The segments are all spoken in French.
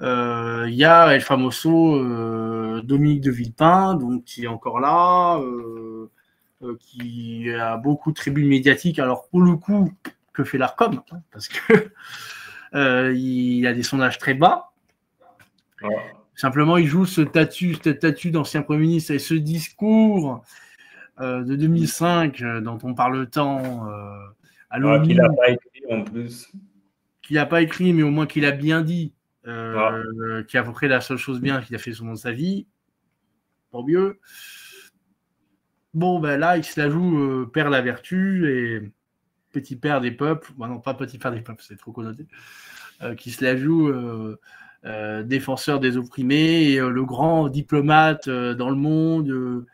Il y a El Famoso Dominique de Villepin, donc qui est encore là, qui a beaucoup de tribunes médiatiques. Alors pour le coup, que fait l'Arcom, parce que il a des sondages très bas. Ouais. Simplement, il joue cette statut d'ancien Premier ministre et ce discours de 2005 dont on parle tant à l'ONU. Qu'il n'a pas écrit en plus. Qu'il n'a pas écrit, mais au moins qu'il a bien dit, qui a à peu près la seule chose bien qu'il a fait dans sa vie. Tant mieux. Bon, ben là, il se la joue père la vertu et petit père des peuples. Bon, non, pas petit père des peuples, c'est trop connoté. Qui se la joue défenseur des opprimés et le grand diplomate dans le monde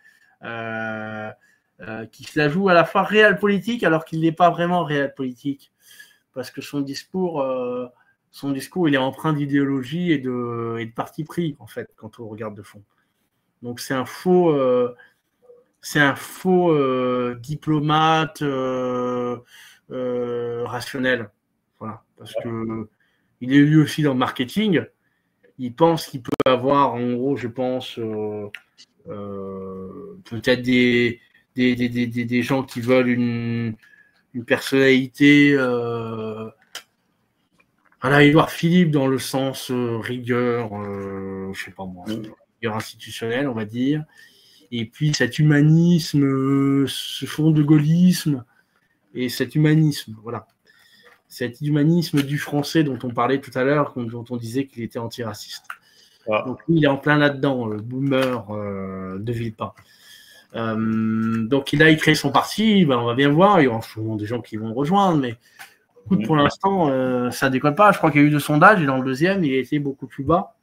qui se la joue à la fois réel politique alors qu'il n'est pas vraiment réel politique parce que son discours il est empreint d'idéologie et de parti pris en fait quand on regarde de fond. Donc c'est un faux diplomate rationnel, voilà, parce que il est lui aussi dans le marketing. Il pense qu'il peut avoir, en gros, je pense, peut-être des gens qui veulent une personnalité à la Édouard Philippe dans le sens rigueur, je sais pas moi, rigueur institutionnelle, on va dire. Et puis cet humanisme, ce fond de gaullisme et cet humanisme, voilà. Cet humanisme du français dont on parlait tout à l'heure, dont on disait qu'il était antiraciste. Donc lui, il est en plein là-dedans, le boomer de Villepin. Donc il a créé son parti, on va bien voir, il y aura souvent des gens qui vont le rejoindre, mais écoute, pour l'instant, ça décolle pas. Je crois qu'il y a eu 2 sondages, et dans le deuxième, il a été beaucoup plus bas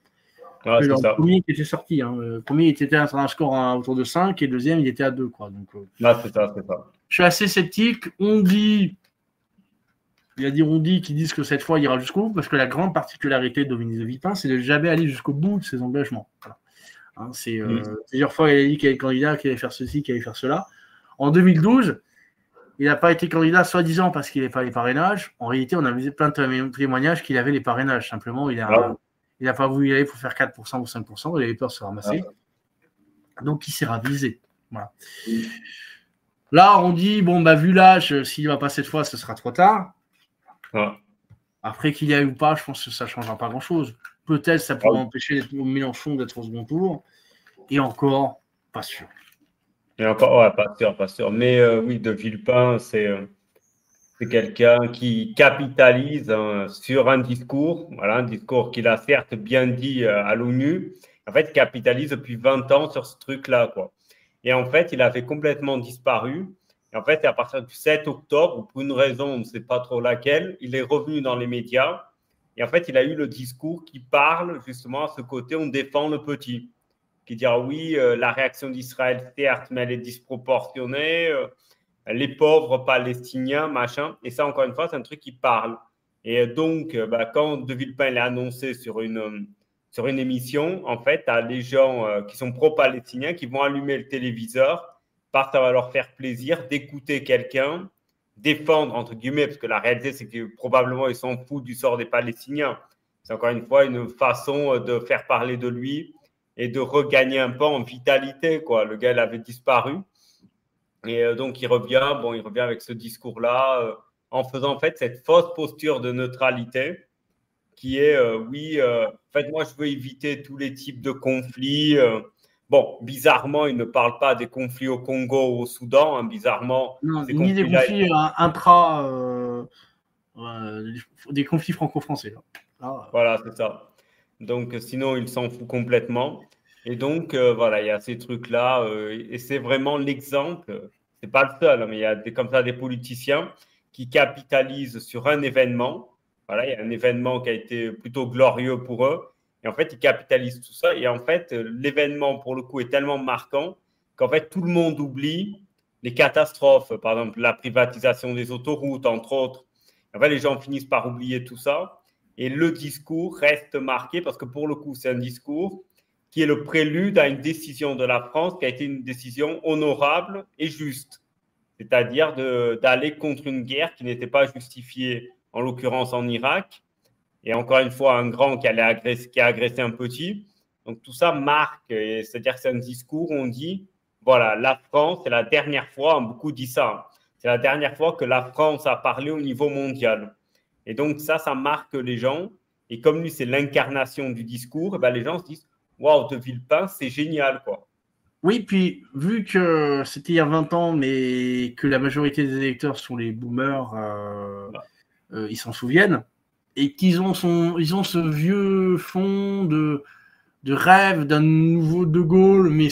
que dans le premier qui était sorti. Le premier, il était à un score autour de 5, et le deuxième, il était à 2. Quoi. Donc, c'est ça. Je suis assez sceptique. Il y a des rondis qui disent que cette fois, il ira jusqu'au bout, parce que la grande particularité de Dominique de Villepin, c'est de jamais aller jusqu'au bout de ses engagements. Voilà. C'est plusieurs fois, il a dit qu'il allait être candidat, qu'il allait faire ceci, qu'il allait faire cela. En 2012, il n'a pas été candidat, soi-disant, parce qu'il n'avait pas les parrainages. En réalité, on a vu plein de témoignages qu'il avait les parrainages. Simplement, il n'a pas voulu y aller pour faire 4% ou 5%. Il avait peur de se ramasser. Donc, il s'est ravisé. Voilà. Là, on dit, vu l'âge, s'il ne va pas cette fois, ce sera trop tard. Après qu'il y aille ou pas, je pense que ça ne changera pas grand-chose. Peut-être ça pourrait empêcher Mélenchon d'être au second tour. Et encore, pas sûr. Et encore, pas sûr. Mais oui, de Villepin, c'est quelqu'un qui capitalise sur un discours, un discours qu'il a certes bien dit à l'ONU. En fait, il capitalise depuis 20 ans sur ce truc-là, quoi. Et en fait, il avait complètement disparu. Et en fait, à partir du 7 octobre, pour une raison, on ne sait pas trop laquelle, il est revenu dans les médias. Et en fait, il a eu le discours qui parle justement à ce côté, on défend le petit. Qui dit, oui, la réaction d'Israël, certes, mais elle est disproportionnée. Les pauvres Palestiniens, machin. Et ça, encore une fois, c'est un truc qui parle. Et donc, quand De Villepin l'a annoncé sur une émission, en fait, tu as les gens qui sont pro-palestiniens qui vont allumer le téléviseur parce que ça va leur faire plaisir d'écouter quelqu'un défendre, entre guillemets, parce que la réalité, c'est que probablement, ils s'en foutent du sort des Palestiniens. C'est encore une fois une façon de faire parler de lui et de regagner un peu en vitalité, quoi. Le gars, il avait disparu. Et donc, il revient avec ce discours-là en faisant, en fait, cette fausse posture de neutralité qui est, en fait, moi, je veux éviter tous les types de conflits. Bizarrement, il ne parle pas des conflits au Congo ou au Soudan. Bizarrement, non, ni des conflits des conflits franco-français. Voilà, c'est ça. Donc, sinon, il s'en fout complètement. Et donc, il y a ces trucs-là. Et c'est vraiment l'exemple. C'est pas le seul, mais il y a comme ça des politiciens qui capitalisent sur un événement. Voilà, il y a un événement qui a été plutôt glorieux pour eux. Et en fait, ils capitalisent tout ça. Et en fait, l'événement, pour le coup, est tellement marquant qu'en fait, tout le monde oublie les catastrophes. Par exemple, la privatisation des autoroutes, entre autres. En fait, les gens finissent par oublier tout ça. Et le discours reste marqué parce que pour le coup, c'est un discours qui est le prélude à une décision de la France qui a été une décision honorable et juste. C'est-à-dire d'aller contre une guerre qui n'était pas justifiée, en l'occurrence en Irak, et encore une fois, un grand qui a agressé un petit. Donc, tout ça marque, c'est-à-dire que c'est un discours où on dit, voilà, la France, c'est la dernière fois, beaucoup disent ça, c'est la dernière fois que la France a parlé au niveau mondial. Et donc, ça marque les gens. Et comme lui, c'est l'incarnation du discours, ben, les gens se disent, waouh, De Villepin, c'est génial, quoi. Oui, puis vu que c'était il y a 20 ans, mais que la majorité des électeurs sont les boomers, ils s'en souviennent, et qu'ils ont, ils ont ce vieux fond de rêve d'un nouveau De Gaulle, mais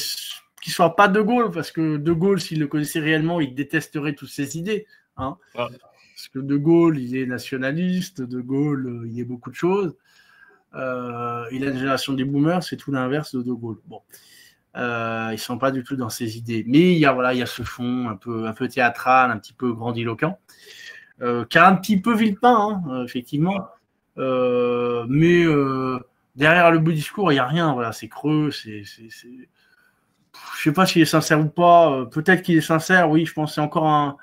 qui soit pas De Gaulle, parce que De Gaulle, s'il le connaissait réellement, il détesterait toutes ses idées. Hein. Ah. Parce que De Gaulle, il est nationaliste, De Gaulle, il est beaucoup de choses. Et la génération des boomers, c'est tout l'inverse de Gaulle. Bon. Ils ne sont pas du tout dans ces idées. Mais il y a ce fond un peu théâtral, un petit peu grandiloquent, qui a un petit peu Villepin, hein, effectivement. Mais derrière le beau discours, il n'y a rien. Voilà, c'est creux. Je ne sais pas s'il est sincère ou pas. Peut-être qu'il est sincère, oui. Je pense que c'est encore un.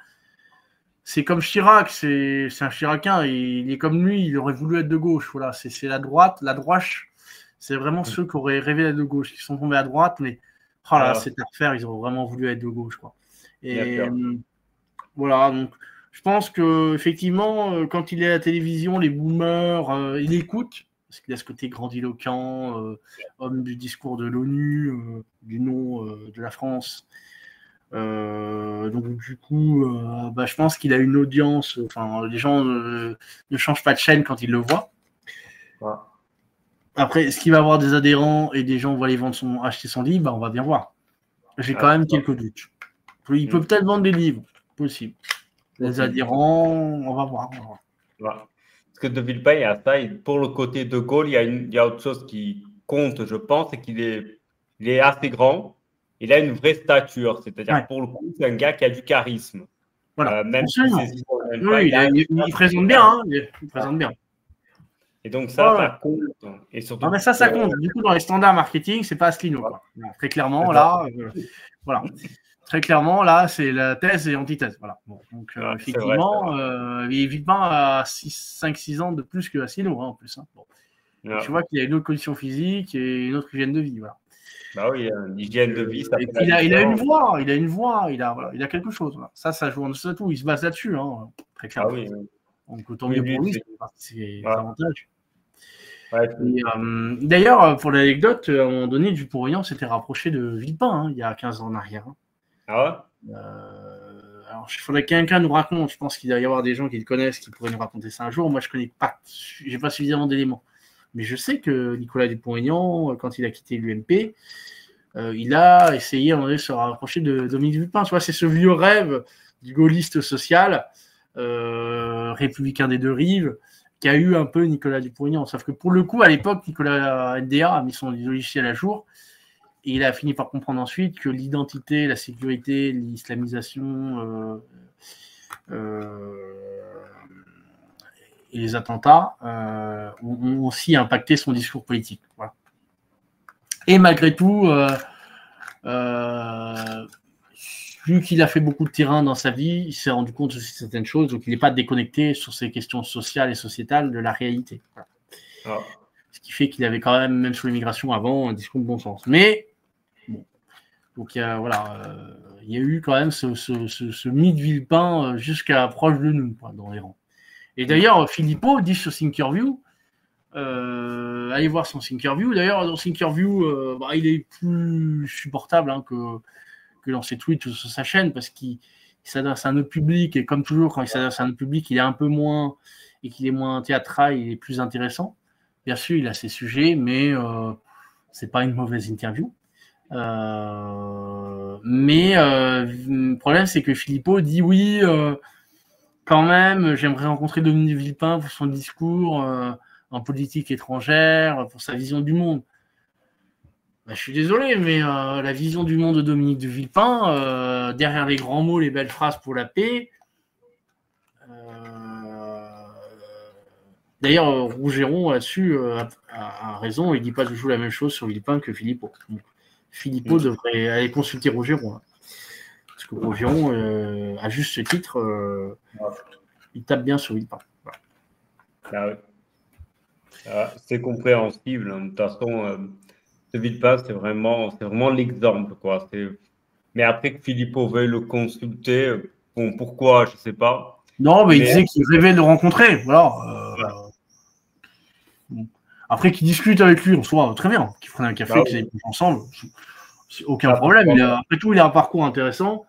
C'est comme Chirac, c'est un Chiracien. Il est comme lui, il aurait voulu être de gauche. Voilà, c'est la droite, la droite. C'est vraiment ceux qui auraient rêvé d'être de gauche, qui sont tombés à droite, mais oh là, c'est à refaire, ils ont vraiment voulu être de gauche, quoi. Et voilà, donc je pense que effectivement, quand il est à la télévision, les boomers, il écoute, parce qu'il a ce côté grandiloquent, homme du discours de l'ONU, du nom de la France. Donc du coup, je pense qu'il a une audience. Enfin, les gens ne changent pas de chaîne quand ils le voient. Ouais. Après, est-ce qu'il va avoir des adhérents et des gens vont aller acheter son livre, on va bien voir. J'ai quand même quelques doutes. Il peut peut-être vendre des livres, possible. Les adhérents, on va voir. Ouais. Parce que De Villepin, il y a ça. Pour le côté de Gaulle, il y a autre chose qui compte, je pense, c'est qu'il est assez grand. Il a une vraie stature. C'est-à-dire, pour le coup, c'est un gars qui a du charisme. Voilà. Même si il présente bien. Hein, il présente bien. Et donc ça compte. Et surtout, mais ça compte. Du coup, dans les standards marketing, c'est pas Asselineau. Quoi. Très clairement, là, voilà. Très clairement, là, c'est la thèse et antithèse. Voilà. Bon, donc, effectivement, Villepin a 5-6 ans de plus que Asselineau, en plus. Hein. Bon. Tu vois qu'il a une autre condition physique et une autre hygiène de vie. Voilà. Bah oui, l'hygiène de vie, ça il a une voix, il a quelque chose. Voilà. Ça joue en dessous de tout. Il se base là-dessus, hein, très clairement. Ah oui. Donc, autant mieux pour lui, c'est l'avantage. Ouais, d'ailleurs, pour l'anecdote, à un moment donné, Dupont-Aignan s'était rapproché de Villepin, hein, il y a 15 ans en arrière. Hein. Ah ouais alors, il faudrait que quelqu'un nous raconte. Je pense qu'il doit y avoir des gens qui le connaissent, qui pourraient nous raconter ça un jour. Moi, je connais pas, j'ai pas suffisamment d'éléments. Mais je sais que Nicolas Dupont-Aignan, quand il a quitté l'UMP, il a essayé de se rapprocher de Dominique Villepin. Tu vois, c'est ce vieux rêve du gaulliste social, républicain des deux rives, qu'a eu un peu Nicolas Dupont-Aignan. Sauf que pour le coup, à l'époque, Nicolas NDA a mis son logiciel à jour et il a fini par comprendre ensuite que l'identité, la sécurité, l'islamisation et les attentats ont aussi impacté son discours politique. Voilà. Et malgré tout, vu qu'il a fait beaucoup de terrain dans sa vie, il s'est rendu compte de certaines choses, donc il n'est pas déconnecté sur ces questions sociales et sociétales de la réalité. Voilà. Oh. Ce qui fait qu'il avait quand même sur l'immigration avant, un discours de bon sens. Mais, bon, donc il y a eu quand même ce mythe Villepin jusqu'à proche de nous, quoi, dans les rangs. Et d'ailleurs, Philippot dit sur Thinkerview, allez voir son Thinkerview. D'ailleurs, dans Thinkerview, il est plus supportable hein, que dans ses tweets sur sa chaîne parce qu'il s'adresse à un autre public et comme toujours, quand il s'adresse à un autre public, il est un peu moins et qu'il est moins théâtral, il est plus intéressant. Bien sûr, il a ses sujets, mais c'est pas une mauvaise interview. Mais le problème, c'est que Philippot dit oui, quand même, j'aimerais rencontrer Dominique Villepin pour son discours en politique étrangère, pour sa vision du monde. Je suis désolé, mais la vision du monde de Dominique de Villepin, derrière les grands mots, les belles phrases pour la paix. D'ailleurs, Rougeron là-dessus a raison, il ne dit pas toujours la même chose sur Villepin que Philippot. Donc, Philippot devrait aller consulter Rougeron. Hein. Parce que Rougeron, à juste ce titre, il tape bien sur Villepin. Voilà. Ah oui. C'est compréhensible. De toute façon, de Villepin, c'est vraiment l'exemple, quoi. Mais après que Philippot veuille le consulter, bon, pourquoi, je ne sais pas. Non, mais il Mais disait qu'il rêvait de le rencontrer. Voilà. Bon. Après, qu'ils discutent avec lui, on soit très bien. Qu'ils prennent un café, qu'ils aillent ensemble. C'est aucun problème. Après tout, il a un parcours intéressant.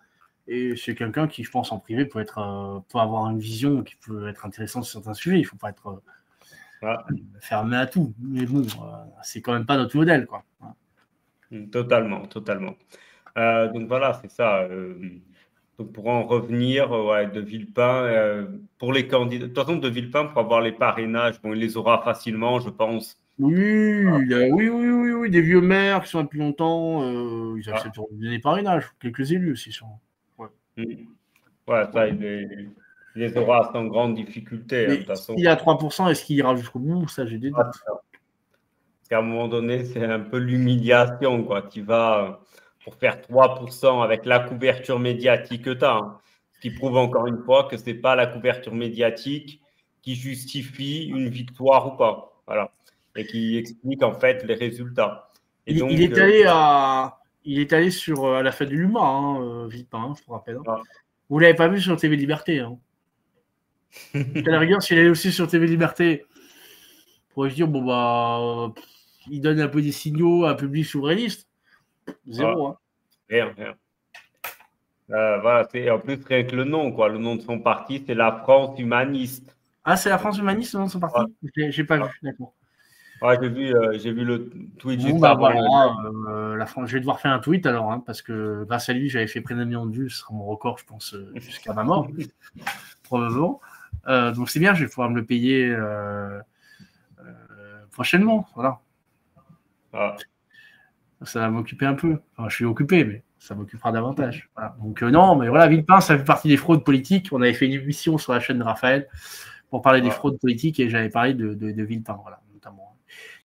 Et c'est quelqu'un qui, je pense, en privé, peut avoir une vision qui peut être intéressante sur certains sujets. Il ne faut pas être fermé à tout. Mais bon, c'est quand même pas notre modèle, quoi. Totalement. Donc voilà, c'est ça. Donc pour en revenir, de Villepin, pour les candidats, de toute façon, de Villepin, pour avoir les parrainages, bon, il les aura facilement, je pense. Oui, des vieux maires qui sont là depuis longtemps, ils accepteront de donner parrainage. Quelques élus aussi, sûrement. Ça, il les aura sans grande difficulté. Mais De toute façon. s'il y a 3%, est-ce qu'il ira jusqu'au bout? Ça, j'ai des doutes. Parce qu'à un moment donné, c'est un peu l'humiliation, quoi. Tu vas pour faire 3% avec la couverture médiatique que tu as. Ce qui prouve encore une fois que ce n'est pas la couverture médiatique qui justifie une victoire ou pas. Voilà. Et qui explique en fait les résultats. Et il, donc, il est allé sur à la fête de l'humain, Villepin, je vous rappelle. Vous l'avez pas vu sur TV Liberté. À la rigueur, s'il est aussi sur TV Liberté, on pourrait se dire, bon, bah, il donne un peu des signaux à un public souverainiste. Zéro. Rien. Voilà, c'est en plus rien que le nom, quoi. Le nom de son parti, c'est la France humaniste. Ah, c'est la France humaniste, le nom de son parti? J'ai pas vu, d'accord. J'ai vu le tweet juste avant. La France, je vais devoir faire un tweet alors, parce que grâce à lui, j'avais fait près d'un million de vues, ce sera mon record, je pense, jusqu'à ma mort, probablement. Donc c'est bien, je vais pouvoir me le payer prochainement, voilà. Ça va m'occuper un peu. Enfin, je suis occupé, mais ça m'occupera davantage. Voilà. Donc non, mais voilà, Villepin, ça fait partie des fraudes politiques. On avait fait une émission sur la chaîne de Raphaël pour parler des fraudes politiques et j'avais parlé de Villepin, voilà, notamment.